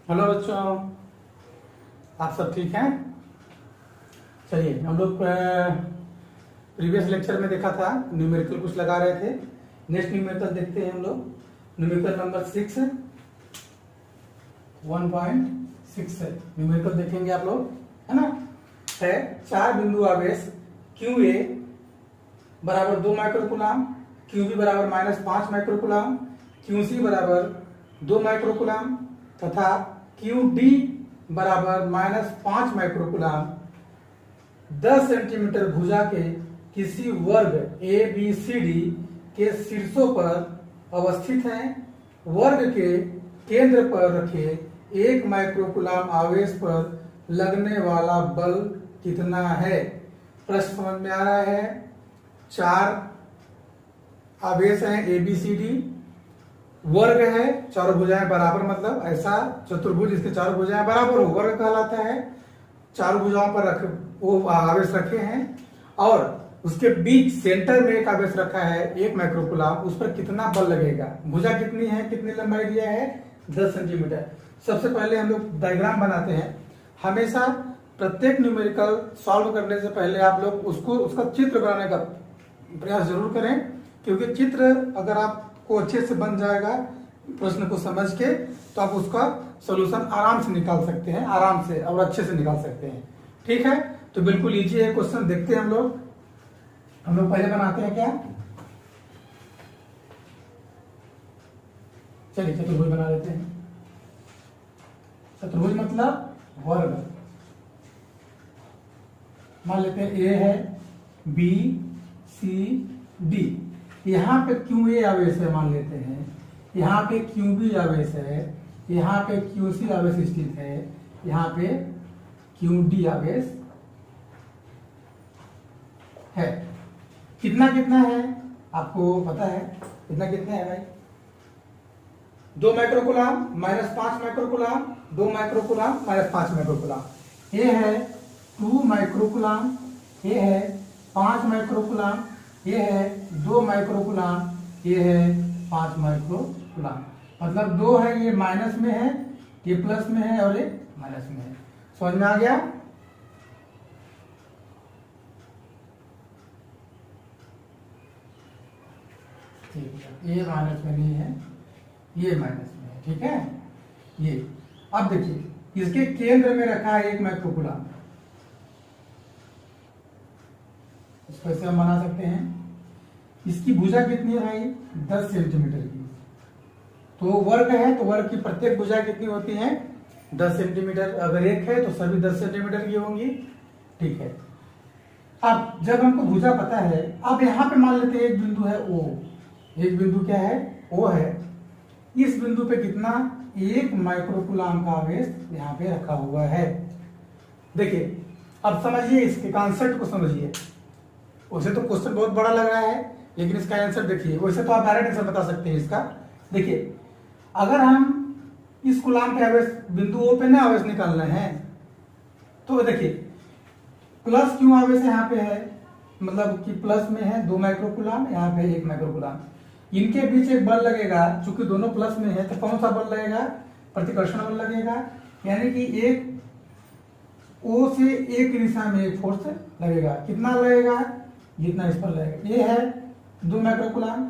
Hello बच्चों, आप सब ठीक हैं। चलिए, हम लोग प्रीवियस लेक्चर में देखा था न्यूमेरिकल कुछ लगा रहे थे। नेक्स्ट न्यूमेरिकल देखते हैं हम लोग। न्यूमेरिकल नंबर 6 1.6 न्यूमेरिकल देखेंगे आप लोग, है ना। है 4 बिंदु आवेश QA बराबर 2 माइक्रोकूलम, QB बराबर -5 माइक्रोकूलम, QC बराबर 2 माइक्रोकूलम तथा QD बराबर -5 माइक्रोकूलम 10 सेंटीमीटर भुजा के किसी वर्ग ABCD के शीर्षों पर अवस्थित हैं। वर्ग के केंद्र पर रखे 1 माइक्रोकूलम आवेश पर लगने वाला बल कितना है। प्रश्न समझ में आ रहा है। 4 आवेश हैं ABCD, वर्ग है, चारों भुजाएं बराबर, मतलब ऐसा चतुर्भुज जिसके चारों भुजाएं बराबर हो, वर्ग कहलाता है। चारों भुजाओं पर वो आवेश रखे हैं और उसके बीच सेंटर में एक आवेश रखा है 1 माइक्रोकूलम। उस पर कितना बल लगेगा। भुजा कितनी है, कितनी लंबाई दिया है, 10 सेंटीमीटर। सबसे पहले हम लोग डायग्राम बनाते हैं। हमेशा प्रत्येक न्यूमेरिकल सॉल्व करने से पहले आप लोग उसका चित्र बनाने का प्रयास जरूर करें, क्योंकि चित्र अगर आपको अच्छे से बन जाएगा प्रश्न को समझ के, तो आप उसका सॉल्यूशन आराम से निकाल सकते हैं, आराम से और अच्छे से निकाल सकते हैं। ठीक है, तो बिल्कुल इजी है क्वेश्चन। देखते हैं हम लोग पहले बनाते हैं क्या। चलिए चतुर्भुज बना लेते हैं। चतुर्भुज मतलब वर्ग। मान लेते हैं A है, B, C, D। यहाँ पे QA आवेश है मान लेते हैं, यहाँ पे QB आवेश है, यहाँ पे QC आवेश स्थित है, यहाँ पे QD आवेश है। कितना कितना है आपको पता है, कितना है भाई। 2 माइक्रोकूलम -5 माइक्रोकूलम, 2 माइक्रोकूलम -5 माइक्रोकूलम। ये है 2 माइक्रोकूलम, ये है 5 माइक्रोकूलम, ये है 2 माइक्रोकूलम, ये है 5 माइक्रोकूलम। मतलब 2 है, ये माइनस में है, ये प्लस में है और ये माइनस में है। समझ में आ गया। ठीक है, ये माइनस में नहीं है, ये माइनस में है। ठीक है, ये अब देखिए इसके केंद्र में रखा है 1 माइक्रोकूलम। इसको ऐसे हम बना सकते हैं। इसकी भुजा कितनी है भाई, 10 सेंटीमीटर की। तो वर्ग है तो वर्ग की प्रत्येक भुजा कितनी होती है, 10 सेंटीमीटर। अगर एक है तो सभी 10 सेंटीमीटर की होंगी। ठीक है, अब जब हमको भुजा पता है, अब यहाँ पे मान लेते हैं एक बिंदु है O। एक बिंदु क्या है, O है। इस बिंदु पे कितना, 1 माइक्रोकूलम का आवेश यहाँ पे रखा हुआ है। देखिए अब समझिए, इसके कॉन्सेप्ट को समझिए। वैसे तो क्वेश्चन बहुत बड़ा लग रहा है, लेकिन इसका आंसर देखिए। वैसे तो आप डायरेक्ट आंसर बता सकते हैं इसका। देखिए अगर हम इस कूलम पे आवेश बिंदु O पे ना आवेश निकालना है, तो देखिए प्लस क्यों आवेश यहाँ पे है, मतलब कि प्लस में है 2 माइक्रोकूलम, यहाँ पे 1 माइक्रोकूलम। इनके बीच एक बल लगेगा, चूंकि दोनों प्लस में है तो कौन सा बल लगेगा, प्रतिकर्षण बल लगेगा। यानी कि एक O से एक दिशा में एक फोर्स लगेगा। कितना लगेगा, जितना इस पर लगेगा। ये है 2 माइक्रोकूलम,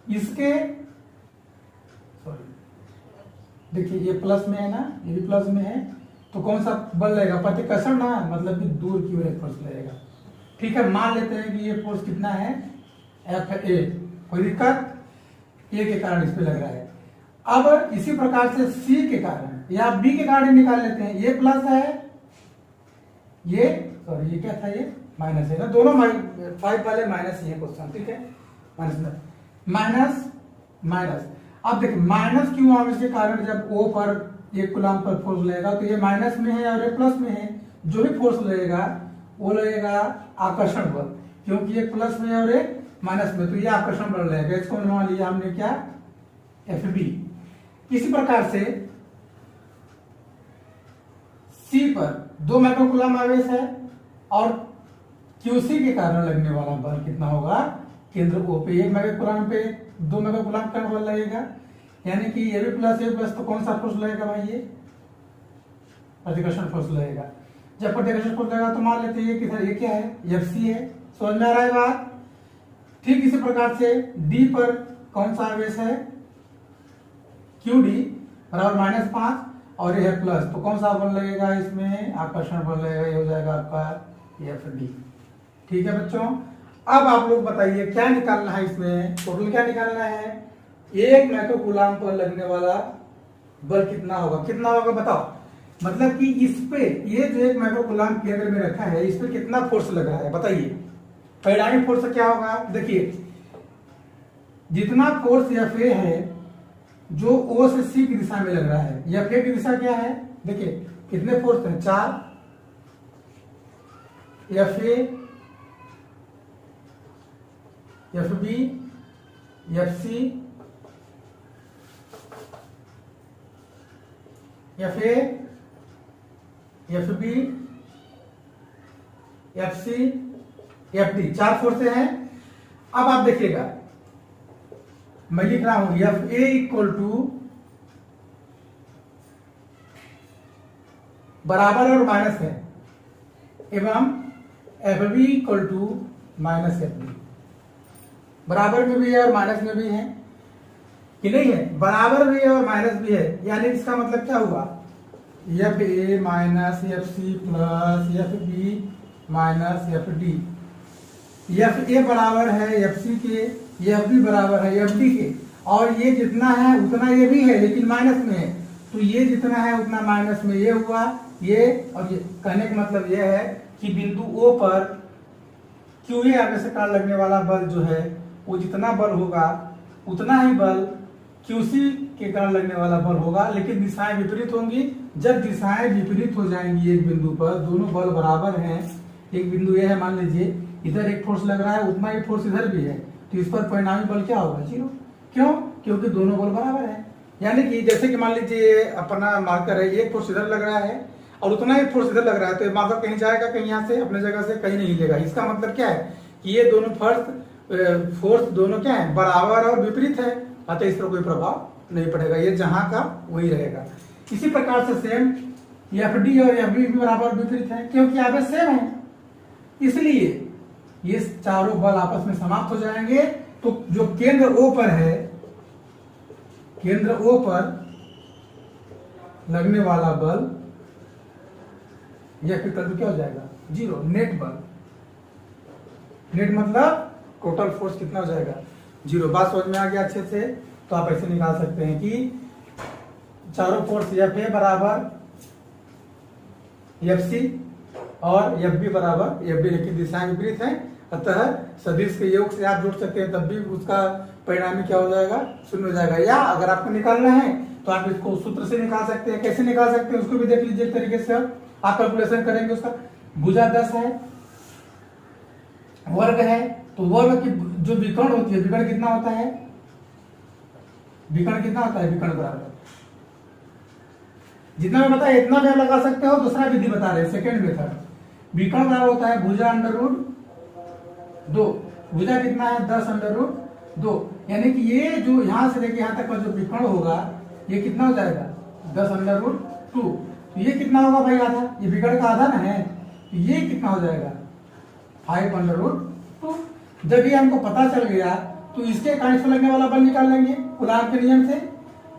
इसके देखिए ये प्लस में है ना, ये भी प्लस में है, तो कौन सा बल लगेगा, प्रतिकर्षण ना, मतलब कि दूर की ओर एक फोर्स लगेगा। ठीक है, मान लेते हैं कि ये फोर्स कितना है, FA। कोई दिक्कत, A के कारण इस पे लग रहा है। अब इसी प्रकार से C के कारण या B के कारण निकाल लेते हैं। ये प्लस है, ये सॉरी ये क्या था, ये माइनस है ना। दोनों 5 वाले माइनस ही है क्वेश्चन। ठीक है, माइनस माइनस। अब देखिए माइनस क्यों आवेश के कारण जब O पर 1 कूलम पर फोर्स लगेगा, तो ये माइनस में है और ये प्लस में है। जो भी फोर्स लगेगा वो लगेगा आकर्षण बल, क्योंकि एक प्लस में और एक माइनस में, तो ये आकर्षण बल लगेगा। इसको मान लिया हमने क्या, FB। इसी प्रकार से C पर 2 माइक्रोकूलम आवेश है और QC के कारण लगने वाला बल कितना होगा, केंद्र O पे 1 माइक्रोकूलम पे 2 माइक्रोकूलम का बल लगेगा। यानी कि A B plus A plus तो कौन सा फोर्स लगेगा भाई? ये प्रतिकर्षण फोर्स लगेगा। जब प्रतिकर्षण फोर्स लगेगा तो मान लेते हैं कि ये क्या है? एफ सी है। समझ में आ रहा है बात? ठीक इसी प्रकार से डी पर कौन सा आवेश है? क्यू डी बराबर -5 और ये है प्लस, तो कौन सा बल लगेगा इसमें? आकर्षण बल लगेगा। ये हो जाएगा आपका एफ डी। ठीक है बच्चों, अब आप लोग बताइए क्या निकालना है इसमें? टोटल क्या निकालना है? 1 माइक्रो कूलाम पर लगने वाला बल कितना होगा? कितना होगा बताओ? मतलब कि इस पे ये जो 1 माइक्रो कूलाम केंद्र में रखा है, इस पे कितना फोर्स लग रहा है बताइए? परिणामी फोर्स क्या होगा? देखिए, जितना फोर्स एफ ए है जो ओ से सी की दिशा में लग रहा है, एफ ए की दिशा क्या है? देखिए कितने फोर्स हैं? 4 F A, F B, F C, F A, F B, F C, F D, 4 फोर्सें हैं। अब आप देखिएगा, मैं लिख रहा हूं एफ ए इक्वल टू बराबर और माइनस है, एवं F B equal to minus F D. बराबर में भी है और माइनस में भी है कि नहीं है? बराबर भी है और माइनस भी है, यानी इसका मतलब क्या हुआ? F A minus F C plus F B minus F D. F A बराबर है एफ सी के, एफ बी बराबर है एफ डी के, और ये जितना है उतना ये भी है लेकिन माइनस में है, तो ये जितना है उतना माइनस में ये हुआ, ये और ये। कहने का मतलब ये है कि बिंदु ओ पर क्यू ए आवेश के कारण लगने वाला बल जो है वो जितना बल होगा उतना ही बल क्यूसी के कारण लगने वाला बल होगा, लेकिन दिशाएं विपरीत होंगी। जब दिशाएं विपरीत हो जाएंगी एक बिंदु पर, दोनों बल बराबर हैं, एक बिंदु ये है, मान लीजिए इधर एक फोर्स लग रहा है, उतना ही फोर्स इधर भी है, तो इस पर परिणामी बल क्या होगा? 0। क्यों? क्योंकि दोनों बल बराबर है। यानी कि जैसे कि मान लीजिए अपना मार्कर है, एक फोर्स इधर लग रहा है और उतना ही फोर्स इधर लग रहा है, तो मार्कर कहीं जाएगा, कहीं यहाँ से अपने जगह से कहीं नहीं हिलेगा। इसका मतलब क्या है कि ये दोनों फोर्स दोनों क्या है? बराबर और विपरीत है, अतः इस पर कोई प्रभाव नहीं पड़ेगा, ये जहां का वही रहेगा। इसी प्रकार से सेम एफ डी और एफ बी भी बराबर विपरीत है, क्योंकि आवेश सेम है, इसलिए ये चारों बल आपस में समाप्त हो जाएंगे। तो जो केंद्र ओ पर है, केंद्र ओ पर लगने वाला बल यह इक्वल टू क्या हो जाएगा? 0। नेट बल, नेट मतलब टोटल फोर्स कितना हो जाएगा? 0। बात समझ में आ गया अच्छे से? तो आप ऐसे निकाल सकते हैं कि चारों फोर्स एफ ए बराबर एफ सी और एफ बी बराबर एफ डी, लेकिन दिशाएं विपरीत हैं, अतः सदिश के योग से आप जोड़ सकते हैं, तब भी उसका परिणामी क्या हो जाएगा? 0 हो जाएगा। या अगर आपको निकालना है तो आप इसको सूत्र से निकाल सकते हैं। कैसे निकाल सकते हैं उसको भी देख लीजिए एक तरीके से। आप कैलकुलेशन करेंगे उसका, भुजा 10 है, वर्ग है, तो वर्ग की जो विकर्ण होती है, विकर्ण कितना होता है? विकर्ण कितना होता है? विकर्ण बराबर जितना मैं बताया इतना भी लगा सकते हो। दूसरा विधि बता रहे हैं, सेकेंड मेथड। विकर्ण बराबर होता है भुजा √2। भुजा कितना है? 10√2, यानी कि ये जो यहां से लेके यहां तक का जो विकर्ण होगा ये कितना हो जाएगा? 10√2। तो ये कितना होगा भाई? आधा, ये विकर्ण का आधा ना है, तो ये कितना हो जाएगा? 5√2। जब ये हमको पता चल गया तो इसके कारण से लगने वाला बल निकाल लेंगे कूलाम के नियम से,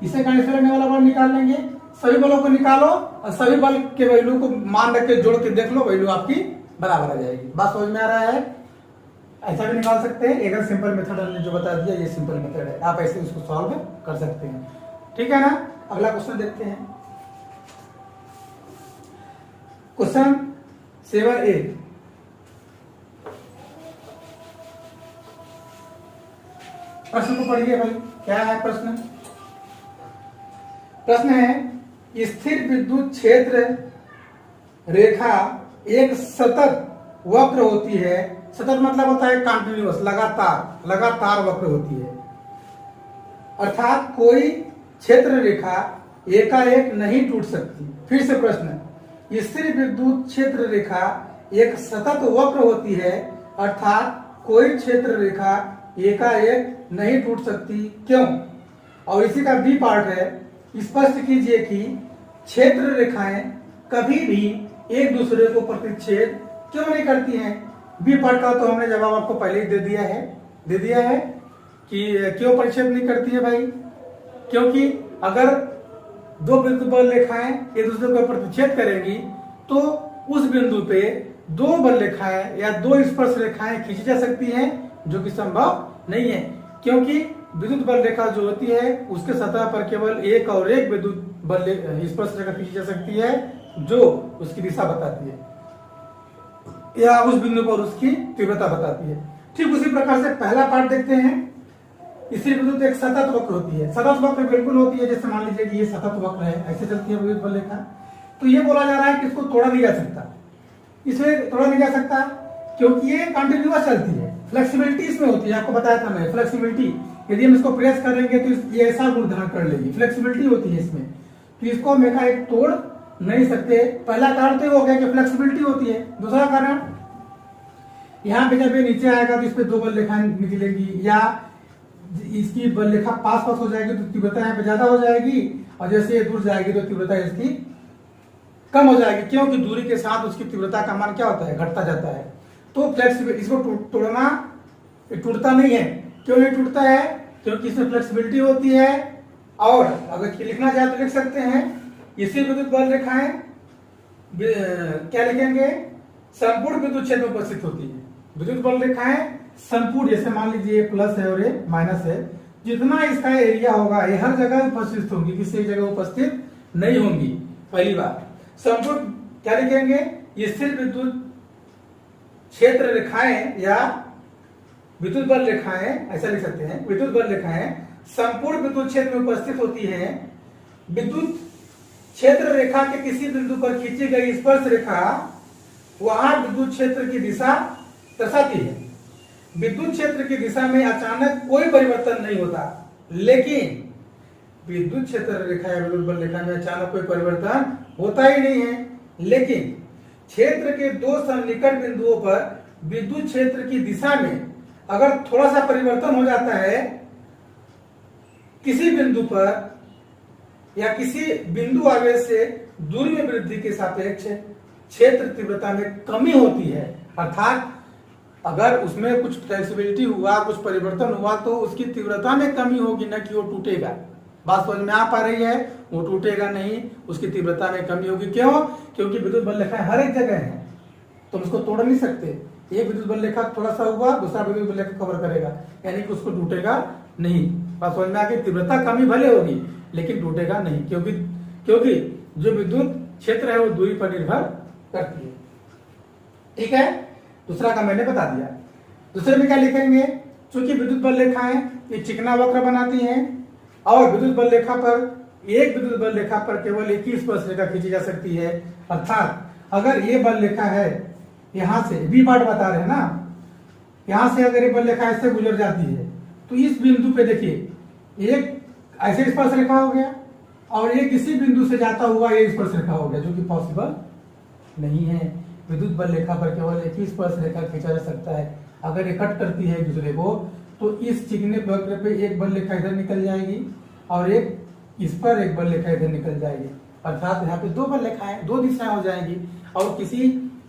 इसे कारण से लगने वाला बल निकाल लेंगे। सभी बलों को निकालो और सभी बल के वैल्यू को मान रख के जोड़ के देख लो, वैल्यू आपकी बराबर आ जाएगी। बात समझ में आ रहा है? ऐसा भी निकाल सकते हैं। एक सिंपल मेथड हमने जो बता दिया ये सिंपल मेथड है, आप ऐसे इसको सॉल्व कर सकते हैं। ठीक है ना? अगला क्वेश्चन देखते हैं। Question 7A। प्रश्न को पढ़िए भाई, क्या है प्रश्न? प्रश्न है, स्थिर विद्युत क्षेत्र रेखा एक सतत वक्र होती है। सतत मतलब होता है कंटिन्यूअस, लगातार वक्र होती है, अर्थात कोई क्षेत्र रेखा एकाएक नहीं टूट सकती। फिर से प्रश्न, स्थिर विद्युत क्षेत्र रेखा एक सतत वक्र होती है, अर्थात कोई क्षेत्र रेखा एकाएक नहीं टूट सकती, क्यों? और इसी का बी पार्ट है, स्पष्ट कीजिए कि क्षेत्र रेखाएं कभी भी एक दूसरे को प्रतिच्छेद क्यों नहीं करती हैं। बी पार्ट का तो हमने जवाब आपको पहले ही दे दिया है कि क्यों प्रतिच्छेद नहीं करती है भाई, क्योंकि अगर दो बिंदु बल रेखाएं एक दूसरे को प्रतिच्छेद करेंगी तो उस बिंदु पे दो बल रेखाएं या दो स्पर्श रेखाएं खींची जा सकती हैं, जो कि संभव नहीं है, क्योंकि विद्युत बल रेखा जो होती है उसके सतह पर केवल एक और एक विद्युत बल स्पर्श रेखा खींची जा सकती है जो उसकी दिशा बताती है या उस बिंदु पर उसकी तीव्रता बताती है। ठीक उसी प्रकार से पहला पार्ट देखते हैं। इसी विद्युत एक सतत वक्र होती है, सतत वक्र बिल्कुल होती है, जैसे मान लीजिए कि ये सतत वक्र है, ऐसे चलती है विद्युत बल रेखा। तो ये बोला जा रहा है कि इसको तोड़ा नहीं जा सकता, इसमें तोड़ा नहीं जा सकता क्योंकि ये कंटिन्यूअस चलती है, फ्लेक्सिबिलिटी इसमें होती है। आपको बताया था मैं, फ्लेक्सिबिलिटी, यदि हम इसको प्रेस करेंगे तो ये ऐसा गुण धारण कर लेगी, फ्लेक्सिबिलिटी होती है इसमें, तो इसको हम एक तोड़ नहीं सकते। पहला कारण तो हो गया कि फ्लेक्सिबिलिटी होती है। दूसरा कारण, यहाँ पे जब ये नीचे आएगा तो इस पे दो बल रेखाएं निकलेगी या इसकी बल रेखा पास हो जाएगी तो तीव्रता यहाँ पे ज्यादा हो जाएगी, और जैसे ये दूर जाएगी तो तीव्रता इसकी कम हो जाएगी, क्योंकि दूरी के साथ उसकी तीव्रता का मान क्या होता है, घटता जाता है। तो फ्लेक्सिबिलिटी, इसको तोड़ना, टूटता नहीं है। क्यों नहीं टूटता है? क्योंकि इसमें फ्लेक्सिबिलिटी होती है। और अगर लिखना चाहे तो लिख सकते हैं, इसी विद्युत बल रेखाएं क्या लिखेंगे, संपूर्ण विद्युत क्षेत्र में उपस्थित होती है। विद्युत बल रेखाएं संपूर्ण, जैसे मान लीजिए प्लस है और ये माइनस है, जितना इसका एरिया होगा ये हर जगह उपस्थित होंगी, किसी एक जगह उपस्थित नहीं होंगी। पहली बात, संपूर्ण क्या लिखेंगे, स्थिर विद्युत क्षेत्र रेखाएं या विद्युत बल रेखाएं, ऐसा लिख सकते हैं, विद्युत बल रेखाएं संपूर्ण विद्युत क्षेत्र में उपस्थित होती हैं। विद्युत क्षेत्र रेखा के किसी बिंदु पर खींची गई स्पर्श रेखा वहां विद्युत क्षेत्र की दिशा दर्शाती है। विद्युत क्षेत्र की दिशा में अचानक कोई परिवर्तन नहीं होता, लेकिन विद्युत क्षेत्र रेखा या विद्युत बल रेखा में अचानक कोई परिवर्तन होता ही नहीं है, लेकिन क्षेत्र के दो सन्निकट बिंदुओं पर विद्युत क्षेत्र की दिशा में अगर थोड़ा सा परिवर्तन हो जाता है, किसी बिंदु पर या किसी बिंदु आवेश से दूरी में वृद्धि के सापेक्ष क्षेत्र तीव्रता में कमी होती है। अर्थात अगर उसमें कुछ फ्लेक्सिबिलिटी हुआ, कुछ परिवर्तन हुआ तो उसकी तीव्रता में कमी होगी, न कि वो टूटेगा। बात समझ में आ पा रही है? वो टूटेगा नहीं, उसकी तीव्रता में कमी होगी। क्यों? क्योंकि विद्युत बल रेखाएं हर एक जगह है, तुम उसको तोड़ नहीं सकते। एक विद्युत बल रेखा थोड़ा सा हुआ, दूसरा विद्युत बल रेखा कवर करेगा, यानी कि उसको टूटेगा नहीं। बात समझ में आ गई? तीव्रता कमी भले होगी लेकिन टूटेगा नहीं, क्योंकि जो विद्युत क्षेत्र है वो दूरी पर निर्भर करती है। ठीक है, दूसरा का मैंने बता दिया। दूसरे में क्या लिखेंगे, चूंकि विद्युत बल रेखाएं ये चिकना वक्र बनाती हैं और विद्युत बल रेखा पर, एक विद्युत बल रेखा पर केवल एक ही स्पर्श रेखा खींची जा सकती है। अर्थात अगर ये बल रेखा है, यहां से बी पार्ट बता रहे हैं ना, यहां से अगर ये बल रेखा ऐसे गुजर जाती है तो इस बिंदु पे देखिए एक ऐसे स्पर्श रेखा हो गया और ये किसी बिंदु से जाता हुआ ये स्पर्श रेखा हो गया, जो कि पॉसिबल नहीं है। विद्युत बल रेखा पर केवल एक ही स्पर्श रेखा खींचा जा सकता है। अगर ये कट करती है एक दूसरे को तो इस चिकने वक्र पे एक बल रेखा इधर निकल जाएगी और एक इस पर एक बल रेखा इधर निकल जाएगी। अर्थात यहाँ पे दो बल रेखाएं, दो दिशाएं हो जाएंगी और किसी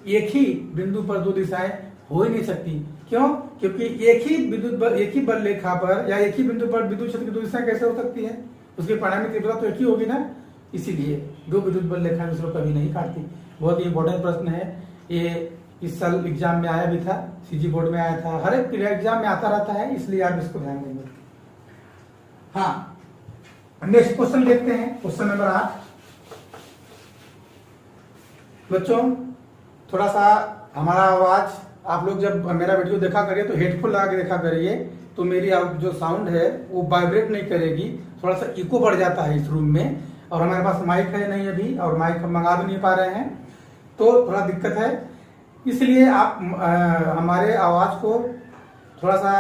एक ही बिंदु पर दो दिशाएं हो ही नहीं सकती। क्यों? क्योंकि एक ही बल रेखा पर या एक ही बिंदु पर विद्युत क्षेत्र की दो दिशाएं कैसे हो सकती है? उसके परिणामी तीव्रता तो एक ही होगी ना, इसीलिए दो विद्युत बल रेखाएं दूसरों कभी नहीं काटती। बहुत ही इंपॉर्टेंट प्रश्न है ये, इस साल एग्जाम में आया भी था, सीजी बोर्ड में आया था, हर एक एग्जाम में आता रहता है, इसलिए आप इसको ध्यान देंगे। हाँ, नेक्स्ट क्वेश्चन देखते हैं, क्वेश्चन नंबर 8। बच्चों थोड़ा सा हमारा आवाज आप लोग जब मेरा वीडियो देखा करिए तो हेडफोन लगा के देखा करिए, तो मेरी जो साउंड है वो वाइब्रेट नहीं करेगी, थोड़ा सा इको बढ़ जाता है इस रूम में। और हमारे पास माइक है नहीं अभी, और माइक हम मंगा भी नहीं पा रहे हैं, तो थोड़ा दिक्कत है। इसलिए आप हमारे आवाज को थोड़ा सा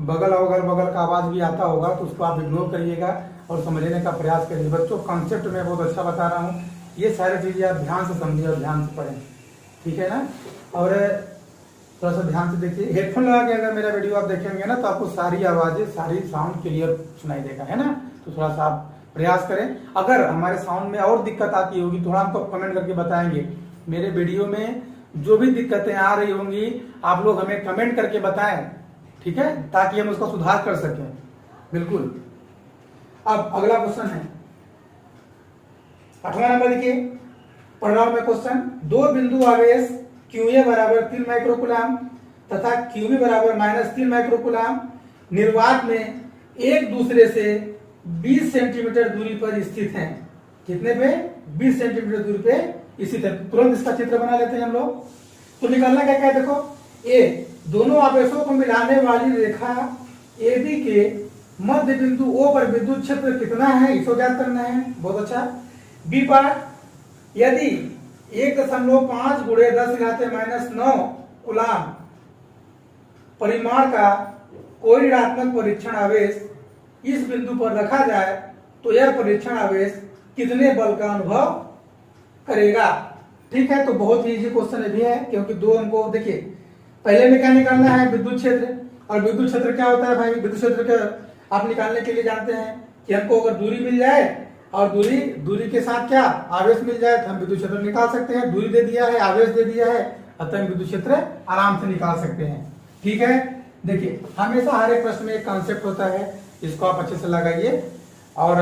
बगल का आवाज भी आता होगा तो उसको आप इग्नोर करिएगा और समझने का प्रयास करिए। बच्चों कॉन्सेप्ट मैं बहुत अच्छा बता रहा हूँ, ये सारी चीजें आप ध्यान से समझिए और ध्यान से पढ़ें, ठीक है ना। और थोड़ा सा ध्यान से देखिए, हेडफोन लगा के अगर मेरा वीडियो आप देखेंगे ना तो आपको सारी आवाजें, सारी साउंड क्लियर सुनाई देगा, है ना। तो थोड़ा सा आप प्रयास करें। अगर हमारे साउंड में और दिक्कत आती होगी थोड़ा हमको कमेंट करके बताएंगे। मेरे वीडियो में जो भी दिक्कतें आ रही होंगी आप लोग हमें कमेंट करके बताएं, ठीक है, ताकि हम उसका सुधार कर सकें। बिल्कुल। अब अगला क्वेश्चन है 8वां नंबर देखिए, पढ़ रहा हूं मैं क्वेश्चन। दो बिंदु आवेश QA बराबर 3 माइक्रोकूलम तथा QB बराबर -3 माइक्रोकूलम निर्वात में एक दूसरे से 20 सेंटीमीटर दूरी पर स्थित हैं। कितने पे? 20 सेंटीमीटर दूरी पे स्थित है। तुरंत इसका चित्र बना लेते हैं हम लोग। तो निकालना क्या क्या है, देखो। ए, दोनों आवेशों को मिलाने वाली रेखा AB के मध्य बिंदु O पर विद्युत क्षेत्र कितना है इसको ज्ञात करना है। बहुत अच्छा। बी पार्ट, यदि 1.5 गुणे 10⁻⁻9 कूलम परिमाण का कोई ऋणात्मक परीक्षण आवेश इस बिंदु पर रखा जाए तो यह परीक्षण आवेश कितने बल का अनुभव करेगा। ठीक है, तो बहुत ही इजी क्वेश्चन भी है, क्योंकि दो हमको देखिए पहले में क्या निकालना है, विद्युत क्षेत्र। और विद्युत क्षेत्र क्या होता है भाई, विद्युत क्षेत्र का आप निकालने के लिए जानते हैं कि हमको अगर दूरी मिल जाए और दूरी के साथ क्या आवेश मिल जाए तो हम विद्युत क्षेत्र निकाल सकते हैं। दूरी दे दिया है, आवेश दे दिया है, अतः हम विद्युत क्षेत्र आराम से निकाल सकते हैं। ठीक है, देखिए हमेशा हर एक प्रश्न में एक कॉन्सेप्ट होता है, इसको आप अच्छे से लगाइए और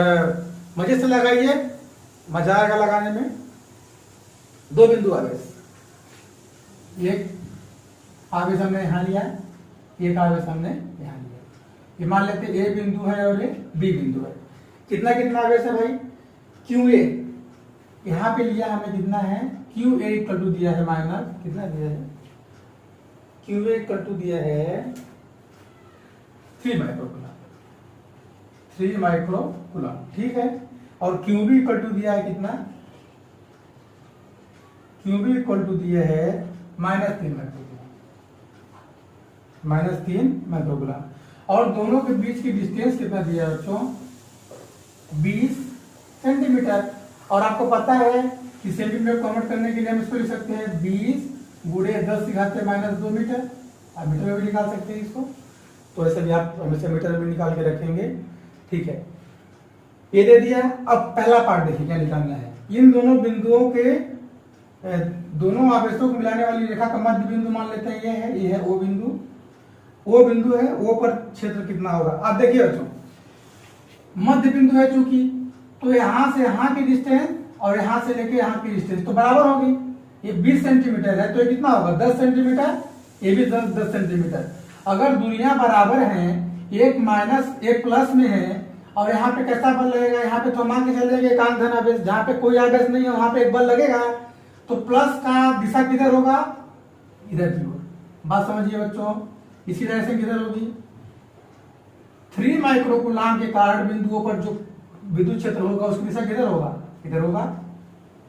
मजे से लगाइए, मजा आएगा लगाने में। दो बिंदु आवेश, एक आवेश हमने यहां लिया, एक आवेश हमने यहां लिया। ये मान लेते ए बिंदु है और ये बी बिंदु है। कितना कितना आवेश है भाई, QA यहां पे लिया हमें कितना है, QA इक्वल टू दिया है माइनस कितना दिया है, QA इक्वल टू दिया है 3 माइक्रोकूलम, 3 माइक्रोकूलम। ठीक है, और QB इक्वल टू दिया है कितना, QB इक्वल टू दिया है -3 माइक्रोकूलम, -3 माइक्रोकूलम। और दोनों के बीच की डिस्टेंस कितना दिया है बच्चों, 20 सेंटीमीटर। और आपको पता है कि सेंटीमीटर कन्वर्ट करने के लिए हम इसको लिख सकते हैं 20 गुणे 10⁻⁻2 मीटर। आप मीटर में भी निकाल सकते हैं इसको, तो ऐसे भी आप हमेशा मीटर में निकाल के रखेंगे। ठीक है, ये दे दिया। अब पहला पार्ट देखिए क्या निकालना है। इन दोनों बिंदुओं के दोनों आवेशों को मिलाने वाली रेखा का मध्य बिंदु मान लेते हैं ये है O बिंदु। O बिंदु है, O पर क्षेत्र कितना होगा। अब देखिए बच्चों, मध्य बिंदु है चूंकि, तो यहां से यहां की डिस्टेंस और यहां से लेके यहां की डिस्टेंस तो बराबर होगी। ये 20 सेंटीमीटर है तो ये कितना होगा 10 सेंटीमीटर, ये भी 10 सेंटीमीटर। अगर दूरियां बराबर हैं, एक माइनस एक प्लस में है, और यहाँ पे कैसा बल लगेगा, यहाँ पे तो मान के चलेंगे एकांक धन आवेश, जहाँ पे कोई आवेश नहीं है वहां पे एक बल लगेगा, तो प्लस का दिशा किधर होगा, इधर की ओर। बात समझिए बच्चों, इसी तरह से किधर होगी, 3 माइक्रोकूलम के कारण बिंदुओं पर जो विद्युत क्षेत्र होगा उसकी दिशा किधर होगा, इधर होगा,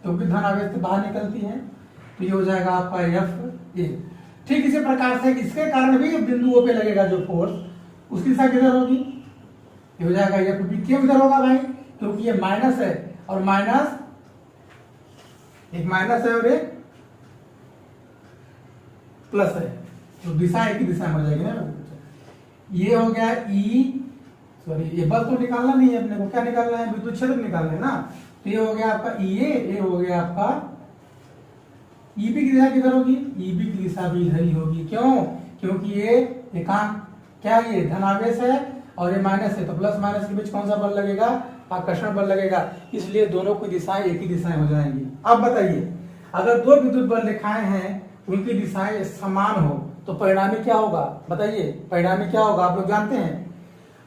क्योंकि धन आवेश से बाहर निकलती है, तो ये हो जाएगा आपका FA। ठीक इसी प्रकार से इसके कारण भी बिंदुओं पे लगेगा जो फोर्स, उसकी दिशा किधर होगी, ये हो जाएगा FB। क्यों इधर होगा भाई, क्योंकि ये माइनस है और माइनस, एक माइनस है और एक प्लस है, तो दिशा एक ही दिशा में हो जाएगी ना। ये हो गया ये बल तो निकालना नहीं है अपने को, क्या निकालना है, विद्युत क्षेत्र निकालना है ना। तो ये हो गया आपका EA, ये हो गया आपका EB की दिशा किधर होगी, EB की दिशा भी इधर ही होगी। क्यों, क्योंकि ये एकांक क्या है, ये धनावेश है और ये माइनस है, तो प्लस माइनस के बीच कौन सा बल लगेगा, आकर्षण बल लगेगा, इसलिए दोनों की दिशाएं एक ही दिशाएं हो जाएंगी। अब बताइए, अगर दो विद्युत बल रेखाएं हैं उनकी दिशाएं समान हो तो परिणामी क्या होगा, बताइए परिणामी क्या होगा, आप लोग जानते हैं।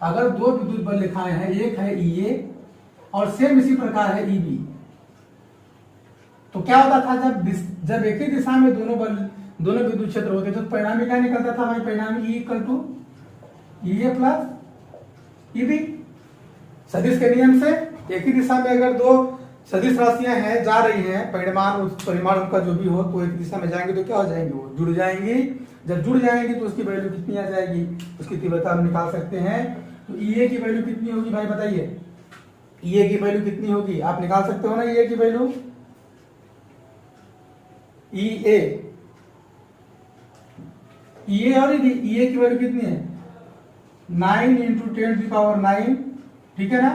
अगर दो विद्युत बल रेखाएं हैं, एक है EA और सेम इसी प्रकार है EB, तो क्या होता था, जब एक ही दिशा में दोनों विद्युत क्षेत्र होते तो परिणामी क्या निकलता था भाई, परिणामी E equal to EA plus EB। सदिश के नियम से एक ही दिशा में अगर दो सदिश राशियां हैं जा रही हैं, परिमाण उनका जो भी हो, तो एक दिशा में जाएंगे तो क्या हो जाएंगे, वो जुड़ जाएंगी। जब जुड़ जाएंगी तो उसकी वैल्यू कितनी आ जाएगी, उसकी तीव्रता हम निकाल सकते हैं। तो EA की वैल्यू कितनी होगी भाई बताइए, EA की वैल्यू कितनी होगी, आप निकाल सकते हो ना EA की वैल्यू। EA और EA की वैल्यू कितनी है, 9 × 10⁹, ठीक है ना,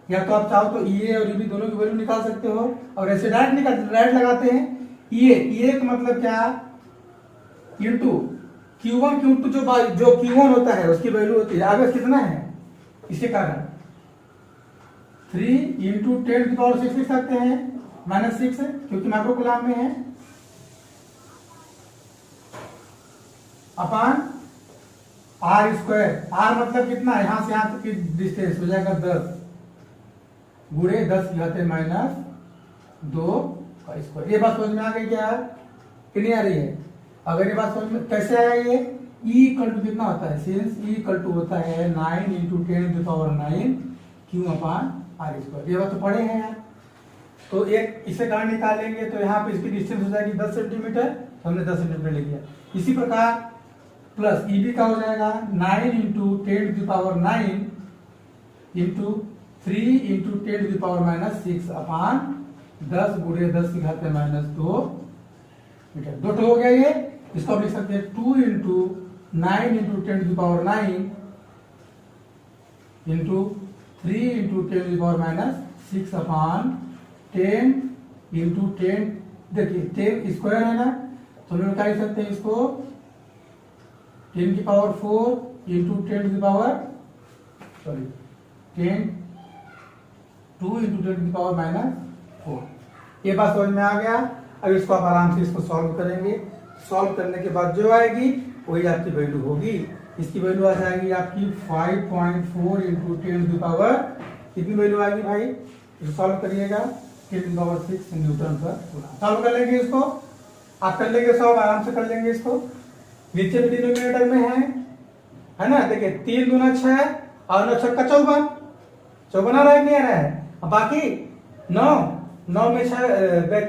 या तो आप चाहो तो EA और EB दोनों की वैल्यू निकाल सकते हो, और ऐसे डायरेक्ट लगाते हैं। EA का मतलब क्या, इंटू Q1 Q2 जो Q1 होता है उसकी वैल्यू होती है, आवेश कितना है इसके कारण 3 इंटू 10⁻6 लिख सकते हैं, -6 क्योंकि माइक्रो कूलाम में है, अपॉन R स्क्वायर। R मतलब कितना है, यहां से यहां तक की डिस्टेंस हो जाएगा 10 गुणे 10 घाते -2 का स्क्वायर। ये बात समझ में आ गई क्या, कितनी आ रही है? अगर ये बात समझ में कैसे आया, ये E इक्वल टू कितना होता है, सिंस E इक्वल टू होता है 9 इंटू 10⁻9 Q/R स्क्वायर। ये बात तो पढ़े हैं यार। तो एक इसे कारण निकालेंगे तो यहाँ पे इसकी डिस्टेंस हो जाएगी 10 सेंटीमीटर, तो हमने 10 सेंटीमीटर लिख दिया। इसी प्रकार प्लस EB का हो जाएगा 9 इंटू 10⁻9 इंटू 3 इंटू 10⁻6 अपॉन 10 गुणे 10 की घात -2 मीटर। दो हो गया ये, इसको आप लिख सकते हैं 2 into 9 into 10⁻9 into 3 into 10⁻6 upon 10 into 10, देखिए 10 स्क्वायर है ना, तो हम लोग क्या लिख सकते हैं इसको 10⁴ इंटू 2 इंटू 10⁻4। ये बात समझ में आ गया। अब इसको आप आराम से इसको सॉल्व करेंगे, सॉल्व करने के बाद जो आएगी वही आपकी वैल्यू होगी। इसकी वैल्यू आ जाएगी आपकी 5.4 इंटू 10⁻, कितनी वैल्यू आएगी भाई, इसको सॉल्व करिएगा 10⁻6 न्यूटन पर कूलम। सॉल्व कर लेंगे इसको, आप कर लेंगे सॉल्व, आराम से कर लेंगे इसको। नीचे भी डिनोमिनेटर में है ना, देखिए 3 दूना 6 और 9 छक्का 54, 54 आ रहा है नहीं आ रहा है, अब बाकी 9 में 6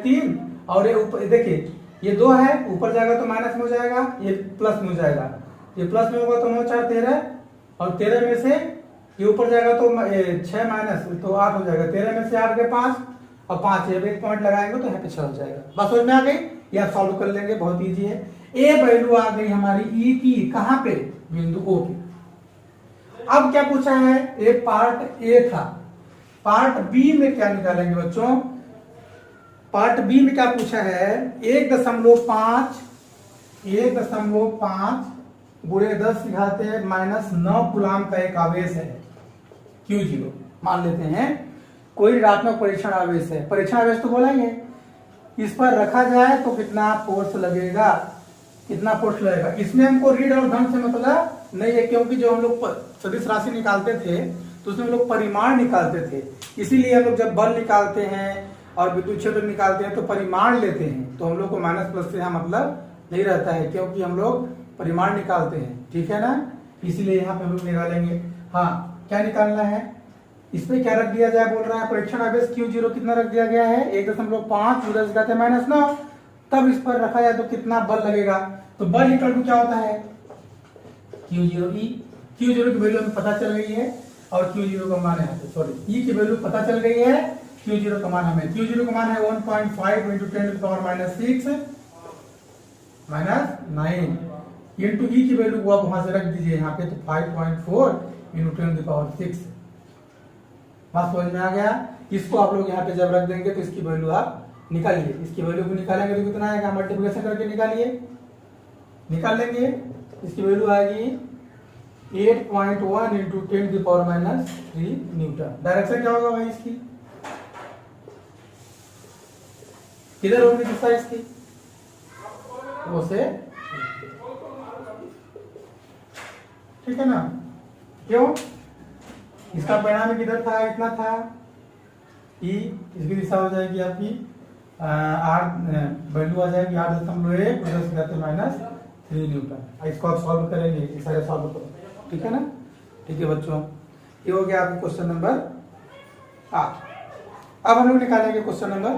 3 और ये ऊपर देखिए ये 2 है, ऊपर जाएगा तो माइनस में हो जाएगा, ये प्लस में हो जाएगा, ये प्लस में होगा तो 9 4 13 और 13 में से ये ऊपर जाएगा तो 6 माइनस तो 8 हो जाएगा, 13 में से 8 के 5 और 5 एक पॉइंट लगाएंगे तो यहाँ पे 6 हो जाएगा। बस समझ में आ गई, ये आप सॉल्व कर लेंगे, बहुत इजी है। ए वैल्यू आ गई हमारी ई की, कहां पे, बिंदु ओ पे। अब क्या पूछा है, ए पार्ट ए था, पार्ट बी में क्या निकालेंगे बच्चों, पार्ट बी में क्या पूछा है 1.5 गुणे 10 घाते -9 कूलाम का एक आवेश है Q0, मान लेते हैं कोई ऋणात्मक परीक्षण आवेश है, परीक्षण आवेश तो बोला ही है, इस पर रखा जाए तो कितना फोर्स लगेगा, कितना फोर्स लगेगा। इसमें हमको रीड और धन से मतलब नहीं है, क्योंकि जो हम लोग सदिश राशि निकालते थे तो उसमें हम लोग परिमाण निकालते थे, इसीलिए हम लोग जब बल निकालते हैं और विद्युत क्षेत्र निकालते हैं तो परिमाण लेते हैं, तो हम लोग को माइनस प्लस से यहाँ मतलब नहीं रहता है, क्योंकि हम लोग परिमाण निकालते हैं, ठीक है ना, इसीलिए यहाँ पे हम लोग निकालेंगे। हाँ, क्या निकालना है, इस पे क्या रख दिया जाए, बोल रहा है परीक्षण आवेश Q0 कितना रख दिया गया है 1.5 गुणे 10 घाते -9, तब इस पर रखा जाए तो कितना बल लगेगा, तो बल इक्वल टू क्या होता है Q0E, Q0 की वैल्यू हमें पता चल गई है और Q0 का मान है, सॉरी E की वैल्यू पता चल गई है, Q0 का मान हमें, Q0 का मान है 1.5 इंटू 10⁻6 -9 इंटू E की वैल्यू को आप वहां से रख दीजिए यहाँ पे, तो 5.4 इंटू 10⁻6। बात समझ में आ गया। इसको आप लोग यहाँ पे जब रख देंगे तो इसकी वैल्यू आप निकालिए, इसकी वैल्यू को निकालेंगे तो कितना आएगा, मल्टीप्लिकेशन करके निकालिए, निकाल लेंगे, इसकी वैल्यू आएगी 8.1 इंटू 10⁻³ न्यूटन। डायरेक्शन क्या होगा भाई इसकी, किधर होगी दिशा इसकी, वो से, ठीक है ना, क्यों, इसका परिणाम किधर था, इतना था ई, इसकी दिशा हो जाएगी आपकी 8, वैल्यू आ जाएगी 8.1 10⁻³ न्यूटन। इसको आप सॉल्व करेंगे, इस सारे सॉल्व करो, ठीक है ना, ठीक है बच्चों, ये हो गया आपका क्वेश्चन नंबर 8। अब हम लोग निकालेंगे क्वेश्चन नंबर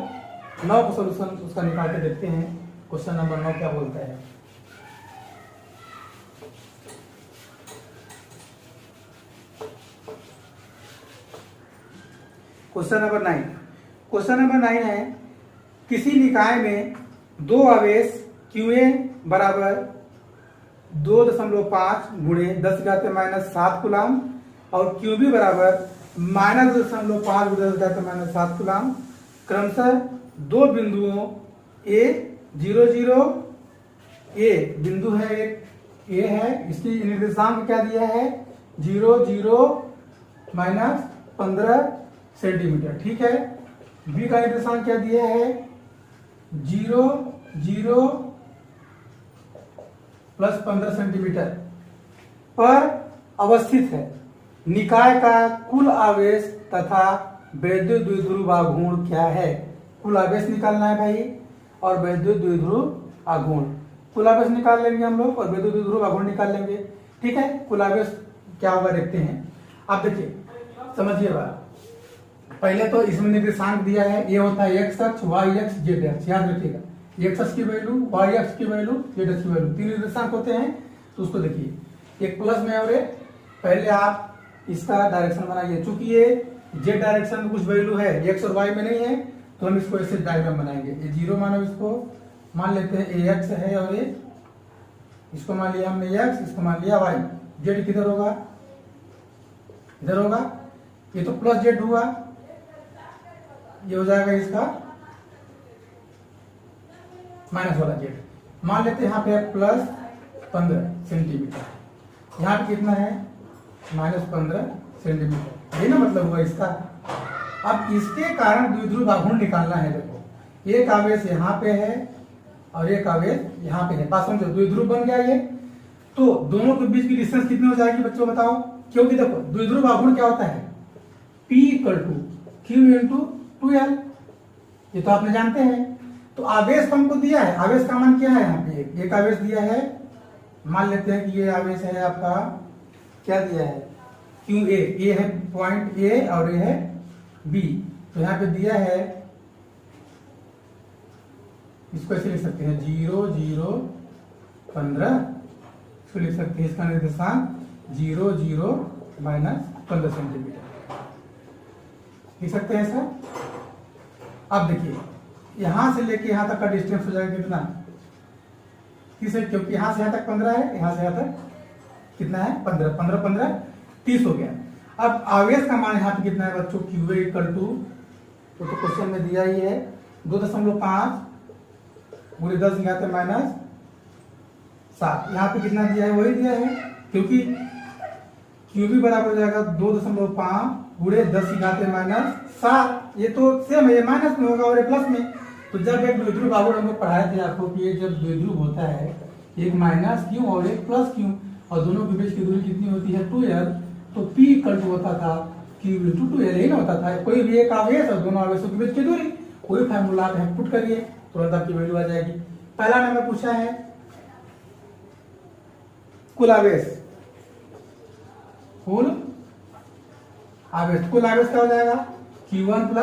9 को सोल्यूशन उसका निकाल के देखते हैं, क्वेश्चन नंबर 9 क्या बोलता है। क्वेश्चन नंबर 9, क्वेश्चन नंबर 9 है, किसी निकाय में 2 आवेश QA बराबर 2.5 गुणे 10 घाते -7 कूलाम और QB बराबर -0.5 गुणित 10 माइनस 7 कूलम। क्रमशः दो बिंदुओं ए 0 0 ए बिंदु है, एक ए है, इसकी निर्देशांक क्या दिया है 0 0 माइनस 15 सेंटीमीटर। ठीक है, बी का निर्देशांक क्या दिया है 0 0 प्लस 15 सेंटीमीटर पर अवस्थित है। निकाय का कुल आवेश तथा वैद्युत द्विध्रुव आघूर्ण क्या है। कुल आवेश निकालना है भाई और वैद्युत द्विध्रुव आघूर्ण। कुल आवेश निकाल लेंगे हम लोग और वैद्युत द्विध्रुव आघूर्ण निकाल लेंगे। ठीक है, कुल आवेश क्या होगा देखते हैं। आप देखिए समझिए बात, पहले तो इसमें निर्देशांक दिया है, ये होता है एक्स अक्ष, वाई अक्ष, जेड अक्ष। याद रखिएगा एक्स अक्ष की वैल्यू, वाई अक्ष की वैल्यू, जेड अक्ष की वैल्यू, तीन निर्देशांक होते हैं। तो उसको देखिए एक प्लस में और एक, पहले आप इसका डायरेक्शन बनाइए। चूंकि ये जेड डायरेक्शन में कुछ वैल्यू है, एक्स और वाई में नहीं है, तो हम इसको ऐसे डायग्राम बनाएंगे। ये जीरो मानो, इसको मान लेते हैं ए एक्स है और ये इसको मान लिया हमने एक्स, इसको मान लिया वाई। जेड किधर होगा, इधर होगा। ये तो प्लस जेड हुआ, ये हो जाएगा इसका माइनस वाला जेड। मान लेते हैं यहाँ पे प्लस 15 सेंटीमीटर, यहाँ पे कितना है माइनस 15 सेंटीमीटर। ये ना मतलब हुआ इसका। अब इसके कारण द्विध्रुव आघूर्ण निकालना है। देखो एक आवेश यहाँ पे है और एक आवेश यहाँ पे है, बात समझो, द्विध्रुव बन गया ये। तो दोनों के बीच की डिस्टेंस कितनी हो जाएगी बच्चों बताओ। क्योंकि देखो द्विध्रुव आघूर्ण क्या होता है P = Q × 2L, ये तो आपने जानते हैं। तो आवेश तो हमको दिया है, आवेश का मान क्या है यहाँ पे एक आवेश दिया है। मान लेते हैं कि ये आवेश है आपका, क्या दिया है QA, ए है पॉइंट ए और ये है B। तो यहाँ पे दिया है, इसको ऐसे लिख सकते हैं 0 0 15, इसको लिख सकते हैं इसका निर्देशांक 0 0 माइनस 15 सेंटीमीटर लिख सकते हैं सर। अब देखिए यहां से लेके यहां तक का डिस्टेंस हो जाएगा कितना 30 है, क्योंकि यहां से यहां तक 15 है, यहां से यहां तक कितना है 15, 15 15 30 हो गया। अब आवेश का मान यहाँ पे कितना है बच्चों QA = तो क्वेश्चन में दिया ही है 2.5 गुणे 10 घात माइनस 7। यहाँ पे कितना दिया है वही दिया है, क्योंकि QB बराबर हो जाएगा 2.5 गुणे 10 घात माइनस 7। ये तो सेम है, ये माइनस में होगा और ये प्लस में। तो जब एक द्विध्रुव आघूर्ण हमको पढ़ाए थे आपको कि ये जब द्विध्रुव होता है एक माइनस क्यू और एक प्लस क्यू और दोनों के बीच की दूरी कितनी होती है 2L, तो P = होता था Q × 2L, यही ना होता था। कोई भी एक आवेश और दोनों आवेशों के बीच की दूरी, कोई फार्मूला आप पुट करिए तुरंत आपकी वैल्यू आ जाएगी। पहला नंबर पूछा है कुल आवेश, कुल आवेश, कुल आवेश क्या हो जाएगा Q1 +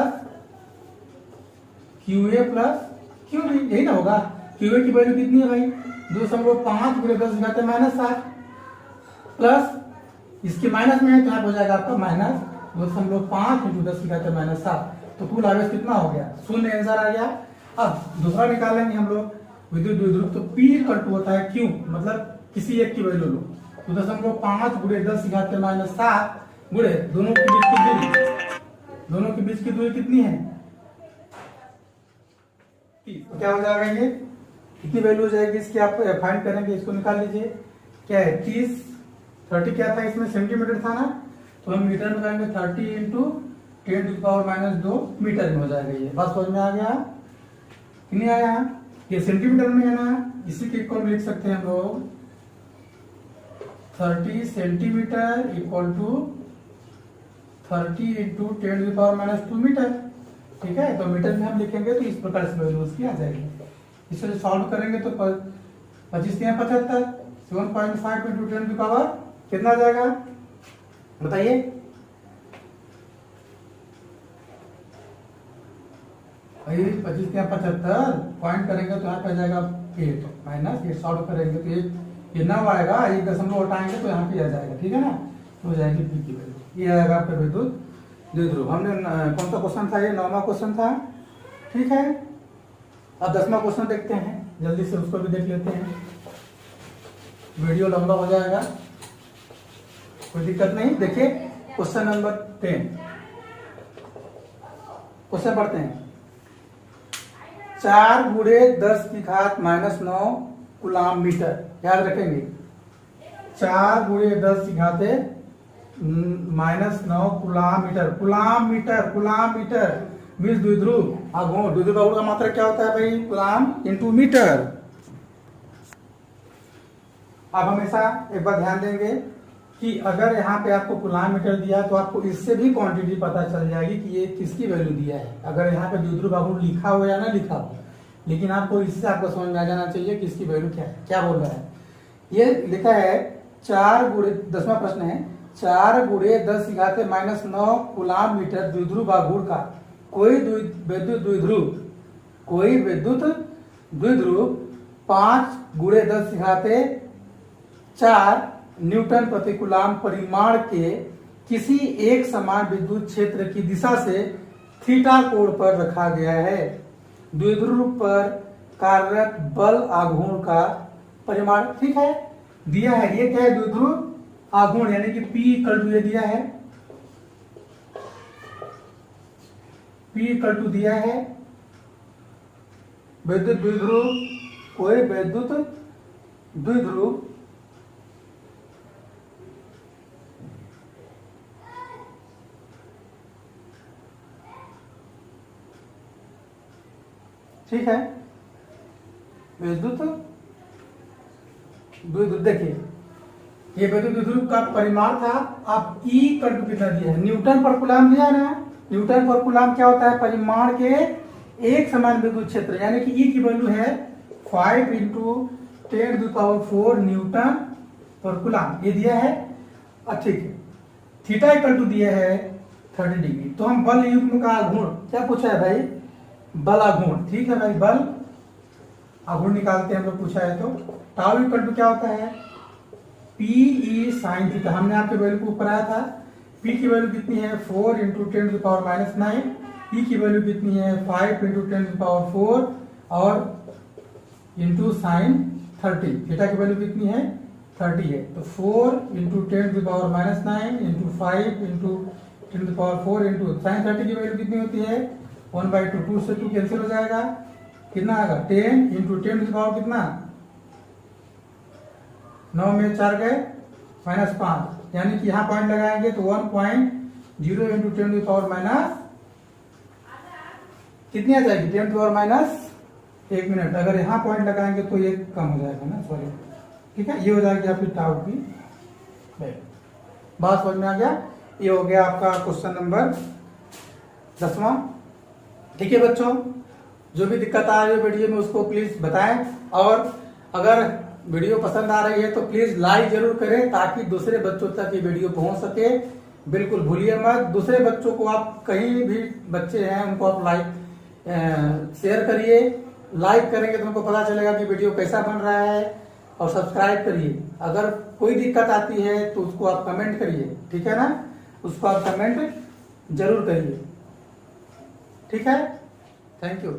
QA + QB, यही ना होगा। QA की वैल्यू कितनी है भाई 2.5 गुणे 10 घात माइनस 7 प्लस इसके माइनस में है तो यहाँ हो जाएगा आपका माइनस 2.5 × 10 घात माइनस 7। तो कुल आवेश कितना हो गया 0 आंसर आ गया। अब दूसरा निकालेंगे हम लोग विद्युत द्विध्रुव। तो P = होता है Q, मतलब किसी एक की वैल्यू लो 2.5 गुणे 10 घात माइनस 7 गुणे दोनों के बीच की दूरी, दोनों के बीच की दूरी कितनी है 30। क्या हो जाएगा ये कितनी वैल्यू हो जाएगी इसकी, आप फाइंड करेंगे, इसको निकाल लीजिए। क्या है 30 क्या था इसमें सेंटीमीटर था ना, तो हम मीटर में करेंगे 30 × 10⁻² मीटर में हो जाएगा। ये बात समझ में आ गया कि नहीं आया। ये सेंटीमीटर में है ना, इसी के इक्वल लिख सकते हैं हम लोग 30 सेंटीमीटर = 30 × 10⁻² मीटर। ठीक है, तो मीटर में हम लिखेंगे तो इस प्रकार से वैल्यू उसकी आ जाएगी। इसे सॉल्व करेंगे तो 25 × 75 7.5 × 10⁻, कितना आ जाएगा बताइए। भाई 25 × 75 पॉइंट करेंगे तो यहाँ पे आ जाएगा 8 माइनस 8, सॉल्व करेंगे तो ये 9 आएगा, 1 दशमलव हटाएंगे तो यहाँ पे आ जाएगा। ठीक है ना, तो हो जाएगी P की वैल्यू। ये आएगा आपका विद्युत द्विध्रुव। हमने कौन सा क्वेश्चन था, ये 9वां क्वेश्चन था। ठीक है, अब 10वां क्वेश्चन देखते हैं, जल्दी से उसको भी देख लेते हैं, वीडियो लंबा हो जाएगा, कोई दिक्कत नहीं। देखिए क्वेश्चन नंबर 10 क्वेश्चन पढ़ते हैं। 4 गुणे 10 की घात -9 कूलाम मीटर, याद रखेंगे। 4 गुणे 10 की घात -9 coulomb metre. Coulomb metre, coulomb metre means द्विध्रुव आघूर्ण। द्विध्रुव आघूर्ण का मात्रक क्या होता है भाई? Coulomb into metre. आप हमेशा एक बार ध्यान देंगे कि अगर यहाँ पे आपको कूलाम मीटर दिया है तो आपको इससे भी क्वांटिटी पता चल जाएगी कि ये किसकी वैल्यू दिया है, अगर यहाँ पे द्विध्रुव आघूर्ण लिखा हो या ना लिखा हो। लेकिन आपको इससे आपको समझ में आ जाना चाहिए कि इसकी वैल्यू क्या है, क्या बोल रहा है। ये लिखा है 4 गुणे 10वां प्रश्न है, 4 गुणे 10 की घात -9 कूलाम मीटर द्विध्रुव आघूर्ण का कोई विद्युत द्विध्रुव 5 गुणे 10 की घात 4 न्यूटन प्रति कूलाम परिमाण के किसी एक समान विद्युत क्षेत्र की दिशा से थीटा कोण पर रखा गया है। द्विध्रुव पर कार्यरत बल आघूर्ण का परिमाण, ठीक है, दिया है। ये क्या है? द्विध्रुव आघूर्ण, यानी कि P = ये दिया है, P = दिया है। विद्युत द्विध्रुव, कोई विद्युत द्विध्रुव ठीक है, विद्युत द्विध्रुव, देखिए ये विद्युत द्विध्रुव का परिमाण था। आप E = कितना दिया है? न्यूटन पर कूलाम दिया है ना। न्यूटन पर कूलाम क्या होता है? परिमाण के एक समान विद्युत क्षेत्र, यानी कि E की वैल्यू है 5 × 10⁴ न्यूटन पर कूलाम, ये दिया है। ठीक है, थीटा = दिया है 30 डिग्री। तो हम बल युग्म का आघूर्ण क्या पूछा है भाई? बल आघूर्ण, ठीक है भाई, बल आघूर्ण निकालते हैं हम लोग, पूछा है तो। टाउ = क्या होता है? PE sin थीटा, हमने आपके वैल्यू को ऊपर आया था। P की वैल्यू कितनी है? 4 × 10⁻⁹। E की वैल्यू कितनी है? 5 × 10⁴ और इंटू साइन 30। थीटा की वैल्यू कितनी है? 30 है। तो 4 × 10⁻⁹ इंटू 5 × 10⁴ इंटू साइन 30 की वैल्यू कितनी होती है? 1/2। 2 से 2 कैंसिल हो जाएगा, कितना आएगा? 10 × 10⁻, कितना? 9 में 4 गए -5, यानी कि यहाँ पॉइंट लगाएंगे तो 1.0 × 10⁻, कितनी आ जाएगी? 10⁻1 मिनट। अगर यहाँ पॉइंट लगाएंगे तो ये कम हो जाएगा ना, सॉरी, ठीक है। ये हो जाएगी आपकी टाउ की बात समझ में आ गया। ये हो गया आपका क्वेश्चन नंबर 10वां। ठीक है बच्चों, जो भी दिक्कत आ रही है वीडियो में उसको प्लीज बताएं, और अगर वीडियो पसंद आ रही है तो प्लीज लाइक जरूर करें ताकि दूसरे बच्चों तक ये वीडियो पहुंच सके। बिल्कुल भूलिए मत, दूसरे बच्चों को आप, कहीं भी बच्चे हैं उनको आप शेयर करिए। लाइक करेंगे तो उनको पता चलेगा कि वीडियो कैसा बन रहा है, और सब्सक्राइब करिए। अगर कोई दिक्कत आती है तो उसको आप कमेंट करिए, ठीक है ना, उसको आप कमेंट जरूर करिए, ठीक है। Thank you.